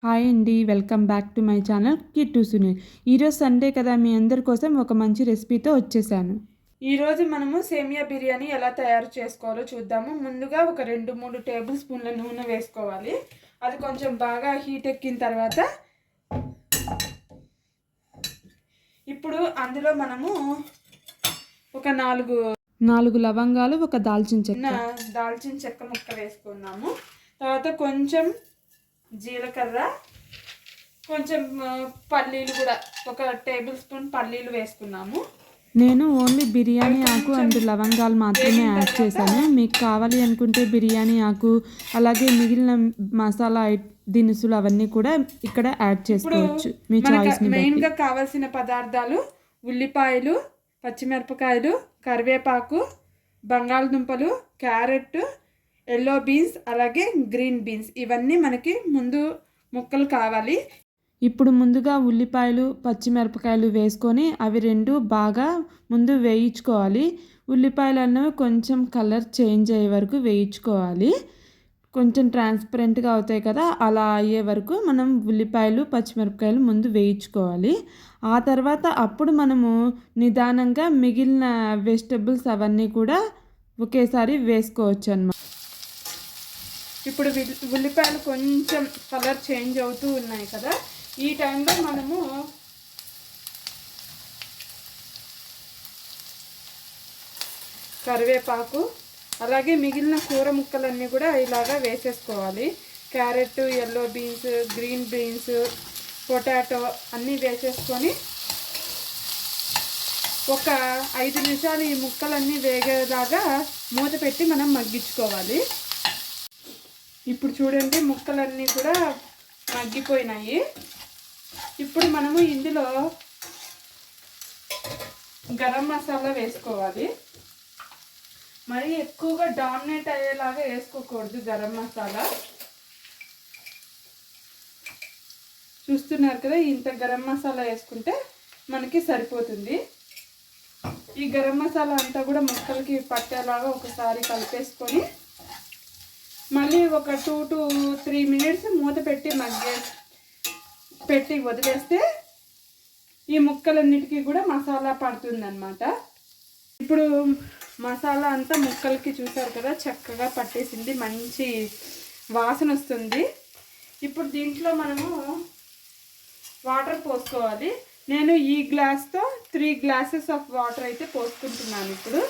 Hi అండి, welcome back to my channel Kittu Sunil. ఈరోజు Sunday కదా, మీ అందరి కోసం ఒక మంచి రెసిపీతో వచ్చేసాను. ఈరోజు మనము సేమియా బిర్యానీ ఎలా తయారు చేసుకోవాలో చూద్దాము. ముందుగా ఒక 2-3 టేబుల్ స్పూన్ల నూనె వేసుకోవాలి. అది కొంచెం బాగా హీట్ ఎక్కిన తర్వాత ఇప్పుడు అందులో మనము ఒక 4 లవంగాలు, ఒక దాల్చిన చెక్క ముక్క వేసుకున్నాము. తర్వాత కొంచెం జీలకర్ర, కొంచెం పల్లీలు కూడా ఒక టేబుల్ స్పూన్ పల్లీలు వేసుకున్నాము. నేను ఓన్లీ బిర్యానీ ఆకు అండ్ లవంగాలు మాత్రమే యాడ్ చేశాను. మీకు కావాలి అనుకుంటే బిర్యానీ ఆకు అలాగే మిగిలిన మసాలా దినుసులు అవన్నీ కూడా ఇక్కడ యాడ్ చేసుకోవచ్చు, మీ చాయిస్ ని బట్టి. మెయిన్గా కావాల్సిన పదార్థాలు ఉల్లిపాయలు, పచ్చిమిరపకాయలు, కరివేపాకు, బంగాళదుంపలు, క్యారెట్, ఎల్లో బీన్స్ అలాగే గ్రీన్ బీన్స్, ఇవన్నీ మనకి ముందు ముక్కలు కావాలి. ఇప్పుడు ముందుగా ఉల్లిపాయలు, పచ్చిమిరపకాయలు వేసుకొని అవి 2 బాగా ముందు వేయించుకోవాలి. ఉల్లిపాయలు అనేవి కొంచెం కలర్ చేంజ్ అయ్యే వరకు వేయించుకోవాలి. కొంచెం ట్రాన్స్పరెంట్గా అవుతాయి కదా, అలా అయ్యే వరకు మనం ఉల్లిపాయలు, పచ్చిమిరపకాయలు ముందు వేయించుకోవాలి. ఆ తర్వాత అప్పుడు మనము నిదానంగా మిగిలిన వెజిటబుల్స్ అవన్నీ కూడా ఒకేసారి వేసుకోవచ్చు అన్నమాట. ఇప్పుడు ఉల్లిపాయలు కొంచెం కలర్ చేంజ్ అవుతూ ఉన్నాయి కదా, ఈ టైంలో మనము కరివేపాకు అలాగే మిగిలిన కూర ముక్కలన్నీ కూడా ఇలాగా వేసేసుకోవాలి. Carrot, yellow beans, green beans, potato అన్నీ వేసేసుకొని ఒక 5 నిమిషాలు ఈ ముక్కలన్నీ వేగేలాగా మూత పెట్టి మనం మగ్గించుకోవాలి. ఇప్పుడు చూడండి, ముక్కలన్నీ కూడా మగ్గిపోయినాయి. ఇప్పుడు మనము ఇందులో గరం మసాలా వేసుకోవాలి. మరి ఎక్కువగా డామినేట్ అయ్యేలాగా వేసుకోకూడదు గరం మసాలా. చూస్తున్నారు కదా, ఇంత గరం మసాలా వేసుకుంటే మనకి సరిపోతుంది. ఈ గరం మసాలా అంతా కూడా ముక్కలకి పట్టేలాగా ఒకసారి కలిపేసుకొని మళ్ళీ ఒక 2 to 3 మినిట్స్ మూత పెట్టి వదిలేస్తే ఈ ముక్కలన్నిటికీ కూడా మసాలా పడుతుందన్నమాట. ఇప్పుడు మసాలా అంతా ముక్కలకి చూసారు కదా, చక్కగా పట్టేసింది, మంచి వాసన వస్తుంది. ఇప్పుడు దీంట్లో మనము వాటర్ పోసుకోవాలి. నేను ఈ గ్లాస్తో 3 గ్లాసెస్ ఆఫ్ వాటర్ అయితే పోసుకుంటున్నాను. ఇప్పుడు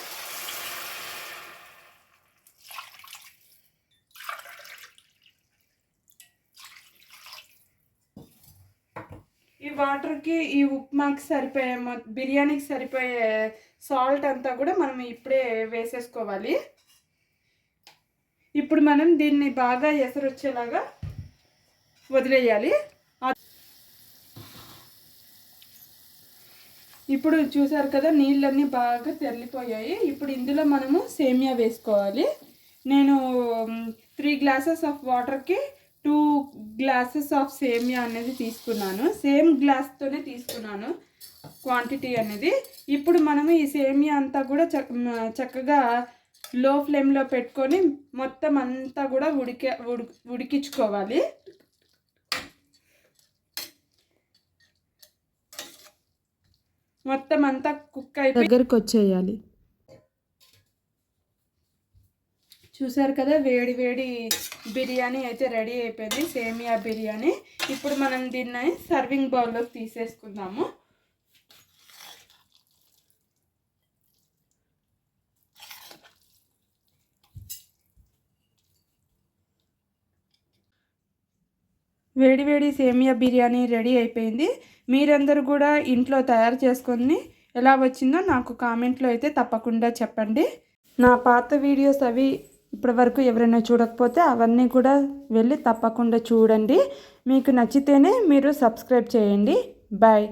ఈ వాటర్కి ఈ ఉప్మాకి సరిపోయే బిర్యానీకి సరిపోయే సాల్ట్ అంతా కూడా మనం ఇప్పుడే వేసేసుకోవాలి. ఇప్పుడు మనం దీన్ని బాగా ఎసరు వచ్చేలాగా వదిలేయాలి. ఇప్పుడు చూసారు కదా, నీళ్ళన్నీ బాగా తెల్లిపోయాయి. ఇప్పుడు ఇందులో మనము సేమియా వేసుకోవాలి. నేను 3 గ్లాసెస్ ఆఫ్ వాటర్కి 2 గ్లాసెస్ ఆఫ్ సేమియా అనేది తీసుకున్నాను. సేమ్ గ్లాస్తోనే తీసుకున్నాను క్వాంటిటీ అనేది. ఇప్పుడు మనము ఈ సేమియా అంతా కూడా చక్కగా లో ఫ్లేమ్లో పెట్టుకొని మొత్తం అంతా కూడా ఉడికించుకోవాలి. మొత్తం అంతా కుక్ అయిపోయి దగ్గరకు వచ్చేయాలి. చూసారు కదా, వేడి వేడి బిర్యానీ అయితే రెడీ అయిపోయింది, సేమియా బిర్యానీ. ఇప్పుడు మనం దీన్ని సర్వింగ్ బౌల్లోకి తీసేసుకుందాము. వేడి వేడి సేమియా బిర్యానీ రెడీ అయిపోయింది. మీరందరూ కూడా ఇంట్లో తయారు చేసుకొని ఎలా వచ్చిందో నాకు కామెంట్లో అయితే తప్పకుండా చెప్పండి. నా పాత వీడియోస్ అవి ఇప్పటివరకు ఎవరైనా చూడకపోతే అవన్నీ కూడా వెళ్ళి తప్పకుండా చూడండి. మీకు నచ్చితేనే మీరు సబ్స్క్రైబ్ చేయండి. బాయ్.